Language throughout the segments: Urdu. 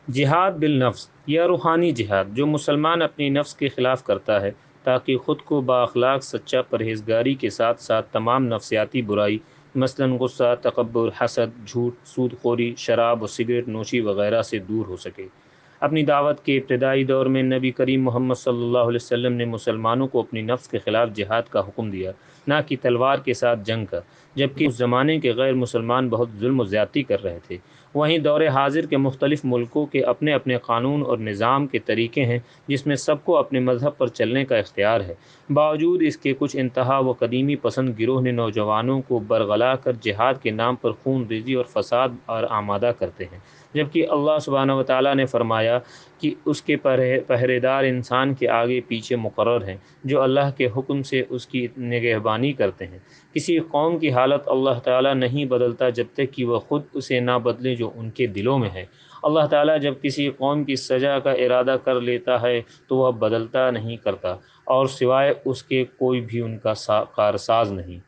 جہاد بالنفس یا روحانی جہاد، جو مسلمان اپنی نفس کے خلاف کرتا ہے تاکہ خود کو بااخلاق سچا پرہیزگاری کے ساتھ ساتھ تمام نفسیاتی برائی مثلاً غصہ، تکبر، حسد، جھوٹ، سود خوری، شراب و سگریٹ نوشی وغیرہ سے دور ہو سکے۔ اپنی دعوت کے ابتدائی دور میں نبی کریم محمد صلی اللہ علیہ وسلم نے مسلمانوں کو اپنی نفس کے خلاف جہاد کا حکم دیا، نہ کہ تلوار کے ساتھ جنگ کا، جبکہ اس زمانے کے غیر مسلمان بہت ظلم و زیادتی کر رہے تھے۔ وہیں دور حاضر کے مختلف ملکوں کے اپنے اپنے قانون اور نظام کے طریقے ہیں جس میں سب کو اپنے مذہب پر چلنے کا اختیار ہے۔ باوجود اس کے کچھ انتہا و قدیمی پسند گروہ نے نوجوانوں کو برگلا کر جہاد کے نام پر خون ریزی اور فساد اور آمادہ کرتے ہیں، جبکہ اللہ سبحانہ و تعالیٰ نے فرمایا کہ اس کے پہرے دار انسان کے آگے پیچھے مقرر ہیں، جو اللہ کے حکم سے اس کی نگہبانی کرتے ہیں۔ کسی قوم کی حالت اللہ تعالیٰ نہیں بدلتا جب تک کہ وہ خود اسے نہ بدلے جو ان کے دلوں میں ہے۔ اللہ تعالیٰ جب کسی قوم کی سزا کا ارادہ کر لیتا ہے تو وہ بدلتا نہیں کرتا، اور سوائے اس کے کوئی بھی ان کا کارساز نہیں۔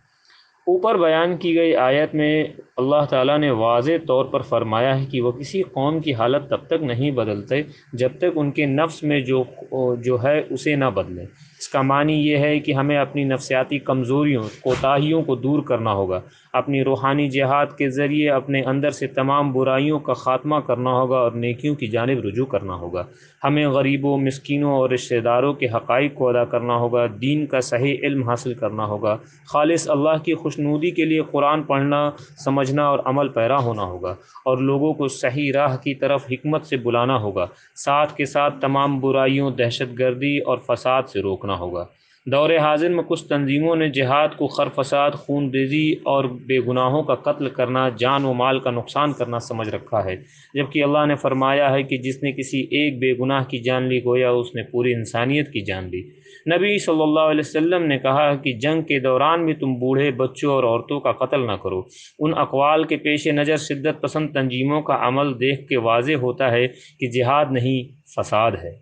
اوپر بیان کی گئی آیت میں اللہ تعالیٰ نے واضح طور پر فرمایا ہے کہ وہ کسی قوم کی حالت تب تک نہیں بدلتے جب تک ان کے نفس میں جو ہے اسے نہ بدلیں۔ اس کا معنی یہ ہے کہ ہمیں اپنی نفسیاتی کمزوریوں، کوتاہیوں کو دور کرنا ہوگا، اپنی روحانی جہاد کے ذریعے اپنے اندر سے تمام برائیوں کا خاتمہ کرنا ہوگا اور نیکیوں کی جانب رجوع کرنا ہوگا۔ ہمیں غریبوں، مسکینوں اور رشتہ داروں کے حقائق کو ادا کرنا ہوگا، دین کا صحیح علم حاصل کرنا ہوگا، خالص اللہ کی خوشنودی کے لیے قرآن پڑھنا، سمجھنا اور عمل پیرا ہونا ہوگا، اور لوگوں کو صحیح راہ کی طرف حکمت سے بلانا ہوگا، ساتھ کے ساتھ تمام برائیوں، دہشت گردی اور فساد سے روکنا ہوگا۔ دور حاضر میں کچھ تنظیموں نے جہاد کو خرفساد، خون ریزی اور بے گناہوں کا قتل کرنا، جان و مال کا نقصان کرنا سمجھ رکھا ہے، جبکہ اللہ نے فرمایا ہے کہ جس نے کسی ایک بے گناہ کی جان لی گویا اس نے پوری انسانیت کی جان لی۔ نبی صلی اللہ علیہ وسلم نے کہا کہ جنگ کے دوران بھی تم بوڑھے، بچوں اور عورتوں کا قتل نہ کرو۔ ان اقوال کے پیش نظر شدت پسند تنظیموں کا عمل دیکھ کے واضح ہوتا ہے کہ جہاد نہیں، فساد ہے۔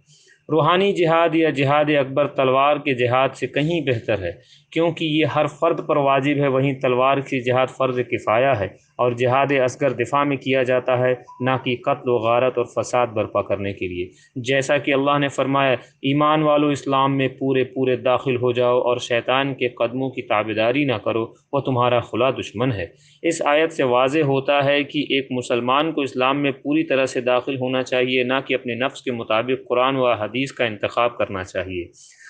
روحانی جہاد یا جہاد اکبر تلوار کے جہاد سے کہیں بہتر ہے، کیونکہ یہ ہر فرد پر واجب ہے، وہیں تلوار کی جہاد فرض کفایہ ہے، اور جہاد اصغر دفاع میں کیا جاتا ہے، نہ کہ قتل و غارت اور فساد برپا کرنے کے لیے۔ جیسا کہ اللہ نے فرمایا، ایمان والو اسلام میں پورے داخل ہو جاؤ اور شیطان کے قدموں کی تابعداری نہ کرو، وہ تمہارا کھلا دشمن ہے۔ اس آیت سے واضح ہوتا ہے کہ ایک مسلمان کو اسلام میں پوری طرح سے داخل ہونا چاہیے، نہ کہ اپنے نفس کے مطابق قرآن و حدیث کا انتخاب کرنا چاہیے۔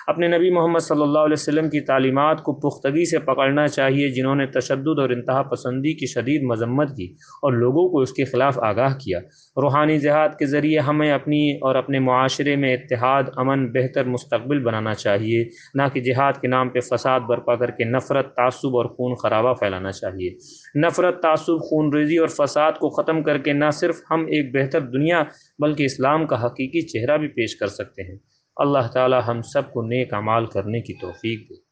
اپنے نبی محمد صلی اللہ علیہ وسلم کی تعلیمات کو پختگی سے پکڑنا چاہیے، جنہوں نے تشدد اور انتہا پسندی کی شدید مذمت کی اور لوگوں کو اس کے خلاف آگاہ کیا۔ روحانی جہاد کے ذریعے ہمیں اپنی اور اپنے معاشرے میں اتحاد، امن، بہتر مستقبل بنانا چاہیے، نہ کہ جہاد کے نام پہ فساد برپا کر کے نفرت، تعصب اور خون خرابہ پھیلانا چاہیے۔ نفرت، تعصب، خون ریزی اور فساد کو ختم کر کے نہ صرف ہم ایک بہتر دنیا بلکہ اسلام کا حقیقی چہرہ بھی پیش کر سکتے ہیں۔ اللہ تعالی ہم سب کو نیک اعمال کرنے کی توفیق دے۔